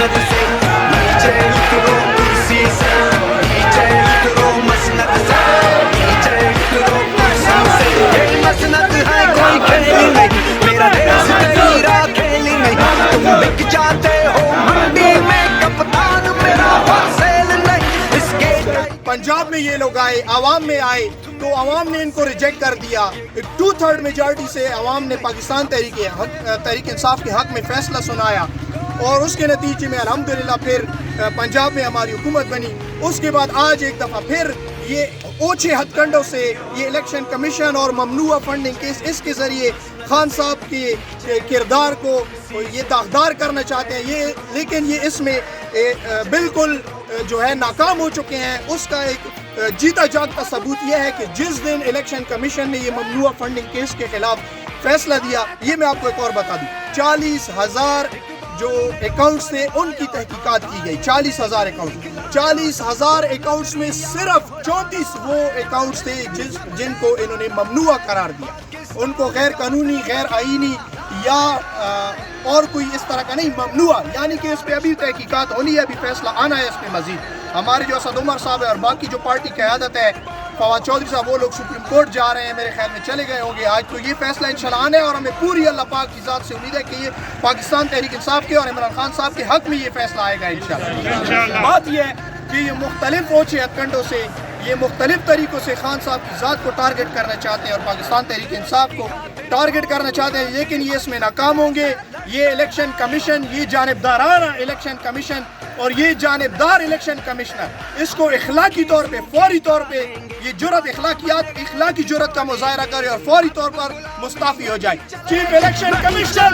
مسند سے نیچے اترو کرسی سے نیچے اترو مسند سے نیچے اترو کرسی سے یہ مسند ہے کوئی کھیل نہیں میرا دیس تیرا کھیل نہیں تم بک جاتے ہو منڈی میں کپتان میرا فصیل نہیں اس کے پنجاب میں یہ لوگ آئے عوام میں آئے تو عوام نے ان کو ریجیکٹ کر دیا. 2/3 میجارٹی سے عوام نے پاکستان تحریک انصاف کے حق میں فیصلہ سنایا اور اس کے نتیجے میں الحمدللہ پھر پنجاب میں ہماری حکومت بنی. اس کے بعد آج ایک دفعہ پھر یہ اوچھے ہتھ کنڈوں سے یہ الیکشن کمیشن اور ممنوعہ فنڈنگ کیس اس کے ذریعے خان صاحب کے کردار کو یہ داغدار کرنا چاہتے ہیں یہ لیکن یہ اس میں بالکل جو ہے ناکام ہو چکے ہیں. اس کا ایک جیتا جاگتا ثبوت یہ ہے کہ جس دن الیکشن کمیشن نے یہ ممنوعہ فنڈنگ کیس کے خلاف فیصلہ دیا یہ میں آپ کو ایک اور بتا دوں 40,000 جو اکاؤنٹس تھے ان کی تحقیقات کی گئی. 40,000 اکاؤنٹس میں صرف 34 وہ اکاؤنٹس تھے جن کو انہوں نے ممنوعہ قرار دیا. ان کو غیر قانونی غیر آئینی یا اور کوئی اس طرح کا نہیں ممنوع یعنی کہ اس پہ ابھی تحقیقات ہونی ہے ابھی فیصلہ آنا ہے اس پہ مزید. ہمارے جو اسد عمر صاحب ہے اور باقی جو پارٹی قیادت ہے فواد چودھری صاحب وہ لوگ سپریم کورٹ جا رہے ہیں میرے خیال میں چلے گئے ہوں گے آج تو یہ فیصلہ انشاءاللہ آنا ہے اور ہمیں پوری اللہ پاک کی ذات سے امید ہے کہ یہ پاکستان تحریک انصاف کے اور عمران خان صاحب کے حق میں یہ فیصلہ آئے گا انشاءاللہ. بات یہ ہے کہ یہ مختلف اوچھے ہتھ کنڈوں سے یہ مختلف طریقوں سے خان صاحب کی ذات کو ٹارگٹ کرنا چاہتے ہیں اور پاکستان تحریک انصاف کو ٹارگٹ کرنا چاہتے ہیں لیکن یہ اس میں ناکام ہوں گے. یہ الیکشن کمیشن یہ جانبدارانہ الیکشن کمیشن اور یہ جانبدار الیکشن کمشنر اس کو اخلاقی طور پہ فوری طور پہ یہ جرت اخلاقی جرت کا مظاہرہ کرے اور فوری طور پر مستعفی ہو جائے. Chief election commission